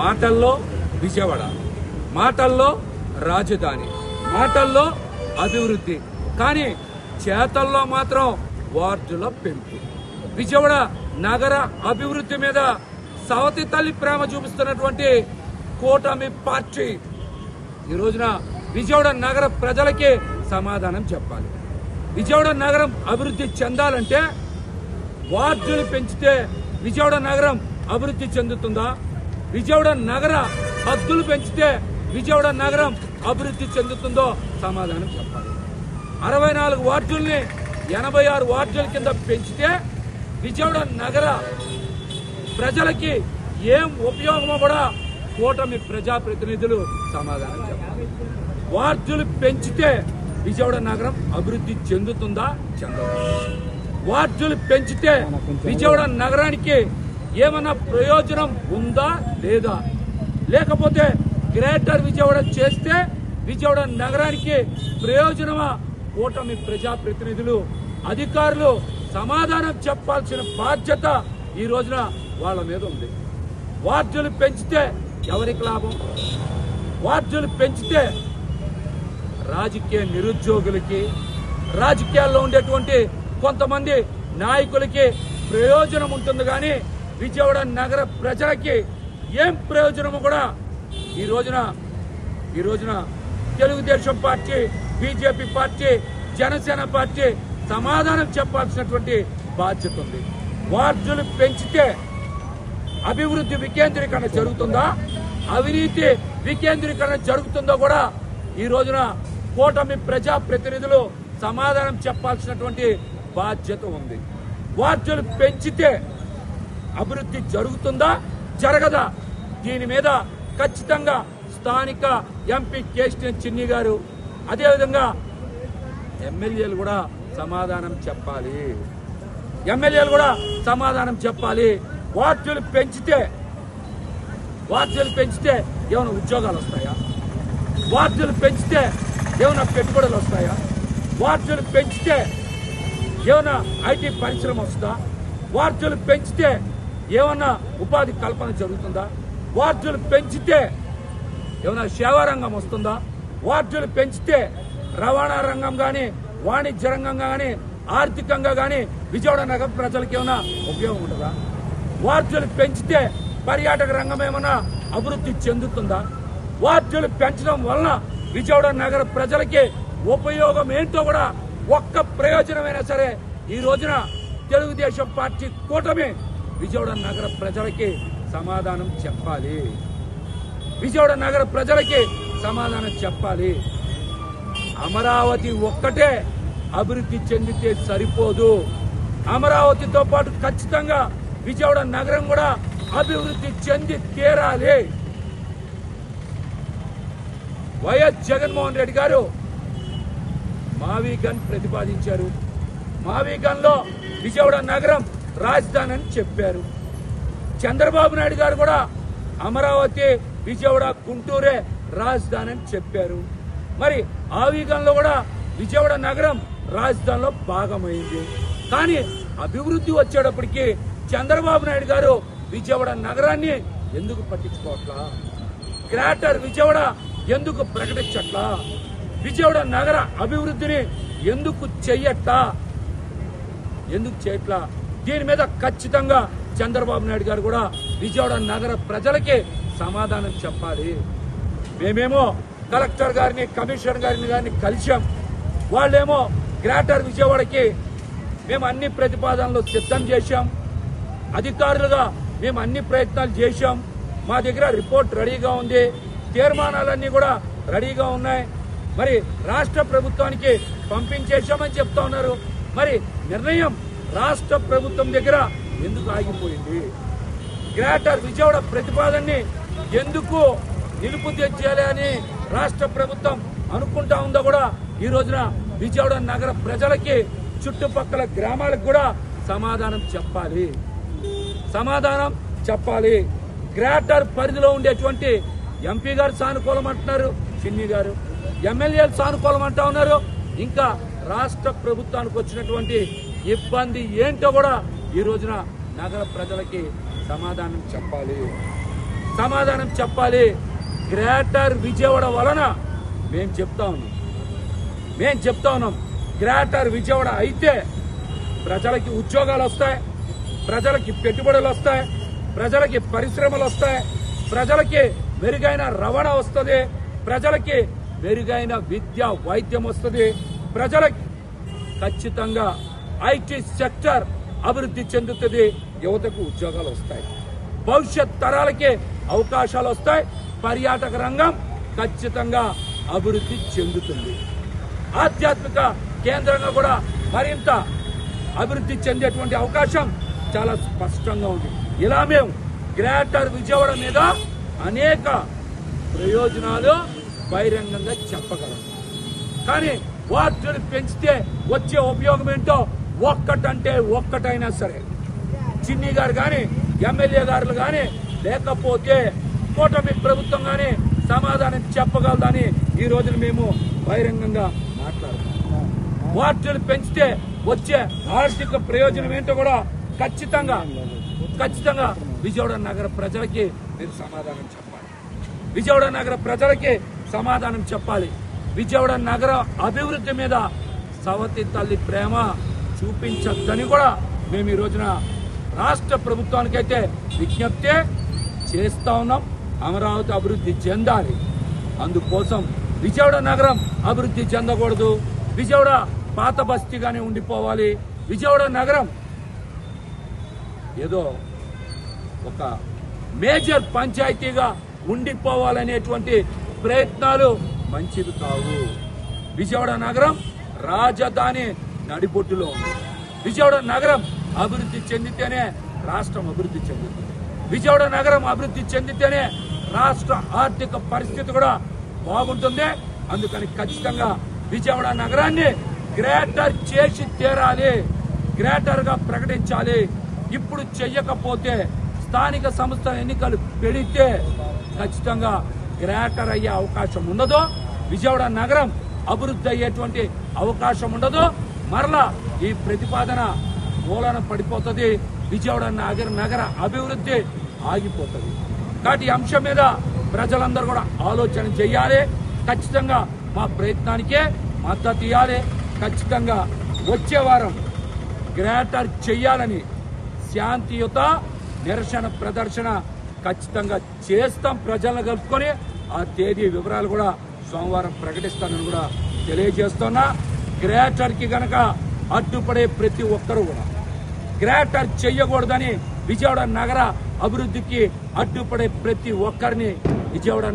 మాటల్లో విజయవాడ, మాటల్లో రాజధాని, మాటల్లో అభివృద్ధి, కానీ చేతల్లో మాత్రం వార్డుల పెంపు. విజయవాడ నగర అభివృద్ధి మీద సవతి తల్లి ప్రేమ చూపిస్తున్నటువంటి కూటమి పార్టీ ఈ రోజున విజయవాడ నగర ప్రజలకి సమాధానం చెప్పాలి. విజయవాడ నగరం అభివృద్ధి చెందాలంటే వార్డులు పెంచితే విజయవాడ నగరం అభివృద్ధి చెందుతుందా? విజయవాడ నగర హద్దులు పెంచితే విజయవాడ నగరం అభివృద్ధి చెందుతుందో సమాధానం చెప్పాలి. 64 వార్డుల్ని 86 వార్డుల కింద పెంచితే విజయవాడ నగర ప్రజలకి ఏం ఉపయోగమో కూడా కూటమి ప్రజాప్రతినిధులు సమాధానం చెప్పాలి. వార్డులు పెంచితే విజయవాడ నగరం అభివృద్ధి చెందుతుందా చెందదా? వార్డులు పెంచితే విజయవాడ నగరానికి ఏమన్నా ప్రయోజనం ఉందా లేదా? లేకపోతే గ్రేటర్ విజయవాడ చేస్తే విజయవాడ నగరానికి ప్రయోజనమా? కూటమి ప్రజాప్రతినిధులు అధికారులు సమాధానం చెప్పాల్సిన బాధ్యత ఈ రోజున వాళ్ళ మీద ఉంది. వార్డులు పెంచితే ఎవరికి లాభం? వార్డులు పెంచితే రాజకీయ నిరుద్యోగులకి, రాజకీయాల్లో ఉండేటువంటి కొంతమంది నాయకులకి ప్రయోజనం ఉంటుంది, కానీ విజయవాడ నగర ప్రజలకి ఏం ప్రయోజనము కూడా ఈ రోజున Telugu Desam party, BJP party, Janasena party సమాధానం చెప్పాల్సినటువంటి బాధ్యత ఉంది. వార్డులు పెంచితే అభివృద్ధి వికేంద్రీకరణ జరుగుతుందా, అవినీతి వికేంద్రీకరణ జరుగుతుందో కూడా ఈ రోజున కూటమి ప్రజాప్రతినిధులు సమాధానం చెప్పాల్సినటువంటి బాధ్యత ఉంది. వార్డులు పెంచితే అభివృద్ధి జరుగుతుందా జరగదా? దీని మీద ఖచ్చితంగా స్థానిక ఎంపీ కేశినేని చిన్ని గారు, అదేవిధంగా ఎమ్మెల్యేలు కూడా సమాధానం చెప్పాలి. ఎమ్మెల్యేలు కూడా సమాధానం చెప్పాలి. వార్డులు పెంచితే ఏమైనా ఉద్యోగాలు వస్తాయా? వార్డులు పెంచితే ఏమైనా పెట్టుబడులు వస్తాయా? వార్డులు పెంచితే ఏమైనా ఐటీ పరిశ్రమ వస్తుందా? వార్డులు పెంచితే ఏమన్నా ఉపాధి కల్పన జరుగుతుందా? వార్డులు పెంచితే ఏమైనా సేవా రంగం వస్తుందా? వార్డులు పెంచితే రవాణా రంగం కానీ, వాణిజ్య రంగం కానీ, ఆర్థికంగా కానీ విజయవాడ నగర ప్రజలకు ఏమైనా ఉపయోగం ఉంటుందా? వార్డులు పెంచితే పర్యాటక రంగం ఏమైనా అభివృద్ధి చెందుతుందా? వార్డులు పెంచడం వలన విజయవాడ నగర ప్రజలకి ఉపయోగం ఏంటో కూడా ఒక్క ప్రయోజనమైనా సరే ఈ రోజున తెలుగుదేశం పార్టీ కూటమి విజయవాడ నగర ప్రజలకి సమాధానం చెప్పాలి. విజయవాడ నగర ప్రజలకి సమాధానం చెప్పాలి. అమరావతి ఒక్కటే అభివృద్ధి చెందితే సరిపోదు. అమరావతితో పాటు ఖచ్చితంగా విజయవాడ నగరం కూడా అభివృద్ధి చెంది తీరాలి. వైఎస్ జగన్మోహన్ రెడ్డి గారు మావీగన్ ప్రతిపాదించారు. మావీగన్ లో విజయవాడ నగరం రాజధాని అని చెప్పారు. చంద్రబాబు నాయుడు గారు కూడా అమరావతి, విజయవాడ, గుంటూరే రాజధాని అని చెప్పారు. మరి ఆవీగన్ లో కూడా విజయవాడ నగరం రాజధానిలో భాగమైంది. కానీ అభివృద్ధి వచ్చేటప్పటికి చంద్రబాబు నాయుడు గారు విజయవాడ నగరాన్ని ఎందుకు పట్టించుకోవట్లా? గ్రేటర్ విజయవాడ ఎందుకు ప్రకటించట్లా? విజయవాడ నగర అభివృద్ధిని ఎందుకు చెయ్యట్లా? దీని మీద ఖచ్చితంగా చంద్రబాబు నాయుడు గారు కూడా విజయవాడ నగర ప్రజలకి సమాధానం చెప్పాలి. మేమేమో కలెక్టర్ గారిని, కమిషనర్ గారిని కలిశాం. వాళ్ళేమో గ్రేటర్ విజయవాడకి మేము అన్ని ప్రతిపాదనలు సిద్ధం చేశాం. అధికారులుగా మేము అన్ని ప్రయత్నాలు చేశాం. మా దగ్గర రిపోర్ట్ రెడీగా ఉంది. తీర్మానాలన్నీ కూడా రెడీగా ఉన్నాయి. మరి రాష్ట్ర ప్రభుత్వానికి పంపించేశామని చెప్తా ఉన్నారు. మరి నిర్ణయం రాష్ట్ర ప్రభుత్వం దగ్గర ఎందుకు ఆగిపోయింది? గ్రేటర్ విజయవాడ ప్రతిపాదనని ఎందుకు నిలుపుదీయాలి అని రాష్ట్ర ప్రభుత్వం అనుకుంటా ఉందో కూడా ఈ రోజున విజయవాడ నగర ప్రజలకి, చుట్టుపక్కల గ్రామాలకు కూడా సమాధానం చెప్పాలి. గ్రేటర్ పరిధిలో ఉండేటువంటి ఎంపీ గారు సానుకూలం అంటున్నారు, చిన్ని గారు ఎమ్మెల్యేలు సానుకూలం అంటా ఉన్నారు. ఇంకా రాష్ట్ర ప్రభుత్వానికి వచ్చినటువంటి ఇబ్బంది ఏంటో కూడా ఈ రోజున నగర ప్రజలకి సమాధానం చెప్పాలి. సమాధానం చెప్పాలి. గ్రేటర్ విజయవాడ వలన మేము చెప్తా ఉన్నాం గ్రేటర్ విజయవాడ అయితే ప్రజలకి ఉద్యోగాలు వస్తాయి, ప్రజలకి పెట్టుబడులు వస్తాయి, ప్రజలకి పరిశ్రమలు వస్తాయి, ప్రజలకి మెరుగైన రవాణా వస్తుంది, ప్రజలకి మెరుగైన విద్య వైద్యం వస్తుంది, ప్రజలకి ఖచ్చితంగా ఐటీ సెక్టర్ అభివృద్ధి చెందుతుంది, యువతకు ఉద్యోగాలు వస్తాయి, భవిష్యత్ తరాలకి అవకాశాలు వస్తాయి, పర్యాటక రంగం ఖచ్చితంగా అభివృద్ధి చెందుతుంది, ఆధ్యాత్మిక కేంద్రంగా కూడా మరింత అభివృద్ధి చెందేటువంటి అవకాశం చాలా స్పష్టంగా ఉంది. ఇలా మేము గ్రేటర్ విజయవాడ మీద అనేక ప్రయోజనాలు బహిరంగంగా చెప్పగలం. కానీ వాటిని పెంచితే వచ్చే ఉపయోగం ఏంటో ఒక్కటైనా సరే చిన్ని గారు కానీ ఎమ్మెల్యే గారులు కానీ లేకపోతే కూటమి ప్రభుత్వం కానీ సమాధానం చెప్పగలదని ఈ రోజున మేము బహిరంగంగా మాట్లాడుతున్నాం. వాటిని పెంచితే వచ్చే ఆర్థిక ప్రయోజనం ఏంటో కూడా ఖచ్చితంగా విజయవాడ నగర ప్రజలకి మీరు సమాధానం చెప్పాలి. విజయవాడ నగర ప్రజలకి సమాధానం చెప్పాలి. విజయవాడ నగర అభివృద్ధి మీద సవతి తల్లి ప్రేమ చూపించద్దని కూడా మేము ఈ రోజున రాష్ట్ర ప్రభుత్వానికైతే విజ్ఞప్తి చేస్తా ఉన్నాం. అమరావతి అభివృద్ధి చెందాలి. అందుకోసం విజయవాడ నగరం అభివృద్ధి చెందకూడదు. విజయవాడ పాత బస్తీగానే ఉండిపోవాలి. విజయవాడ నగరం ఏదో ఒక మేజర్ పంచాయతీగా ఉండిపోవాలనేటువంటి ప్రయత్నాలు మంచిది కావు. విజయవాడ నగరం రాజధాని నడిబొట్టులో ఉంది. విజయవాడ నగరం అభివృద్ధి చెందితేనే రాష్ట్రం అభివృద్ధి చెందుతుంది. విజయవాడ నగరం అభివృద్ధి చెందితేనే రాష్ట్ర ఆర్థిక పరిస్థితి కూడా బాగుంటుంది. అందుకని ఖచ్చితంగా విజయవాడ నగరాన్ని గ్రేటర్ చేసి తీరాలి, గ్రేటర్ గా ప్రకటించాలి. ఇప్పుడు చెయ్యకపోతే స్థానిక సంస్థల ఎన్నికలు పెడితే ఖచ్చితంగా గ్రేటర్ అయ్యే అవకాశం ఉండదు. విజయవాడ నగరం అభివృద్ధి అయ్యేటువంటి అవకాశం ఉండదు. మరలా ఈ ప్రతిపాదన మూలన పడిపోతుంది. విజయవాడ నగర అభివృద్ధి ఆగిపోతుంది. కాబట్టి ఈ అంశం మీద ప్రజలందరూ కూడా ఆలోచన చేయాలి. ఖచ్చితంగా మా ప్రయత్నానికే మద్దతు ఇవ్వాలి. ఖచ్చితంగా వచ్చే వారం గ్రేటర్ చెయ్యాలని శాంతియుత నిరసన ప్రదర్శన ఖచ్చితంగా చేస్తాం. ప్రజలను కలుపుకొని ఆ తేదీ వివరాలు కూడా సోమవారం ప్రకటిస్తానని కూడా తెలియజేస్తున్నా. గ్రేటర్ కి గనక అడ్డుపడే ప్రతి ఒక్కరూ కూడా గ్రేటర్ చెయ్యకూడదని విజయవాడ నగర అభివృద్ధికి అడ్డుపడే ప్రతి ఒక్కరిని విజయవాడ